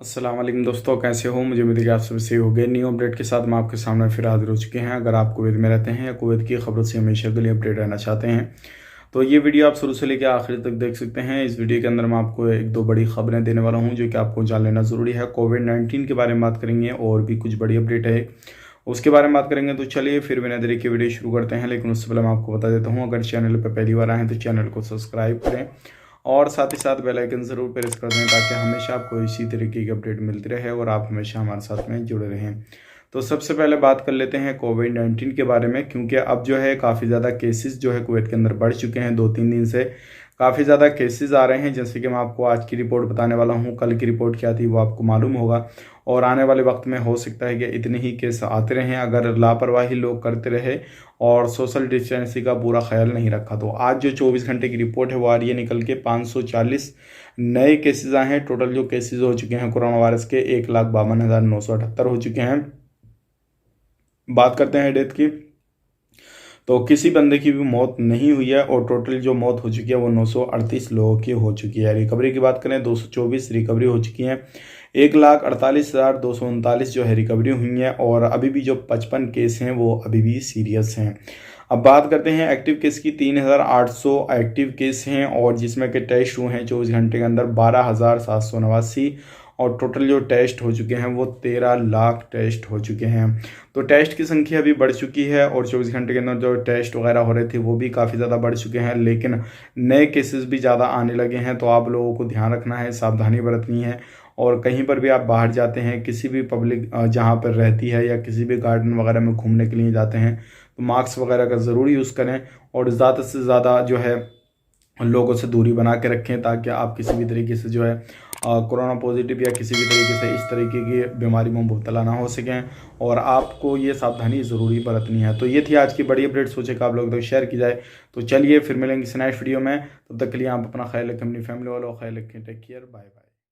अस्सलाम वालेकुम दोस्तों, कैसे हो? मुझे उम्मीद है कि आप सब सही हो गए। न्यू अपडेट के साथ मैं आपके सामने फिर हाजिर हो चुके हैं। अगर आप कुवैत में रहते हैं या कुवैत की खबरों से हमेशा के लिए अपडेट रहना चाहते हैं तो ये वीडियो आप शुरू से लेकर आखिर तक देख सकते हैं। इस वीडियो के अंदर मैं आपको एक दो बड़ी खबरें देने वाला हूँ जो कि आपको जान लेना ज़रूरी है। कोविड-19 के बारे में बात करेंगे और भी कुछ बड़ी अपडेट है उसके बारे में बात करेंगे। तो चलिए फिर बिना देरी के वीडियो शुरू करते हैं। लेकिन उससे पहले मैं आपको बता देता हूँ, अगर चैनल पर पहली बार आए हैं तो चैनल को सब्सक्राइब करें और साथ ही साथ बेल आइकन ज़रूर प्रेस कर दें ताकि हमेशा आपको इसी तरीके की अपडेट मिलती रहे और आप हमेशा हमारे साथ में जुड़े रहें। तो सबसे पहले बात कर लेते हैं कोविड-19 के बारे में, क्योंकि अब जो है काफ़ी ज़्यादा केसेस जो है कुवैत के अंदर बढ़ चुके हैं। 2-3 दिन से काफ़ी ज़्यादा केसेस आ रहे हैं। जैसे कि मैं आपको आज की रिपोर्ट बताने वाला हूँ, कल की रिपोर्ट क्या थी वो आपको मालूम होगा और आने वाले वक्त में हो सकता है कि इतने ही केस आते रहें अगर लापरवाही लोग करते रहे और सोशल डिस्टेंसिंग का पूरा ख्याल नहीं रखा। तो आज जो 24 घंटे की रिपोर्ट है वो आ रही है निकल के 540 नए केसेस आए हैं। टोटल जो केसेस हो चुके हैं कोरोना वायरस के 1,52,978 हो चुके हैं। बात करते हैं डेथ की, तो किसी बंदे की भी मौत नहीं हुई है और टोटल जो मौत हो चुकी है वो 938 लोगों की हो चुकी है। रिकवरी की बात करें 224 रिकवरी हो चुकी हैं। 1,48,239 जो है रिकवरी हुई है और अभी भी जो 55 केस हैं वो अभी भी सीरियस हैं। अब बात करते हैं एक्टिव केस की। 3,800 एक्टिव केस हैं और जिसमें के टेस्ट हुए हैं 24 घंटे के अंदर 12,789 और टोटल जो टेस्ट हो चुके हैं वो 13 लाख टेस्ट हो चुके हैं। तो टेस्ट की संख्या अभी बढ़ चुकी है और 24 घंटे के अंदर जो टेस्ट वगैरह हो रहे थे वो भी काफ़ी ज़्यादा बढ़ चुके हैं, लेकिन नए केसेस भी ज़्यादा आने लगे हैं। तो आप लोगों को ध्यान रखना है, सावधानी बरतनी है और कहीं पर भी आप बाहर जाते हैं, किसी भी पब्लिक जहाँ पर रहती है या किसी भी गार्डन वगैरह में घूमने के लिए जाते हैं तो मास्क वगैरह का ज़रूर यूज़ करें और ज़्यादा से ज़्यादा जो है लोगों से दूरी बना के रखें ताकि आप किसी भी तरीके से जो है कोरोना पॉजिटिव या किसी भी तरीके से इस तरीके की बीमारी में मुब्तला ना हो सकें और आपको ये सावधानी ज़रूरी बरतनी है। तो ये थी आज की बड़ी अपडेट, सोचे कि आप लोग तक शेयर की जाए। तो चलिए फिर मिलेंगे इस नेक्स्ट वीडियो में, तब तक के लिए आप अपना ख्याल रखें, अपनी फैमिली वालों का ख्याल रखें। Take care, bye bye.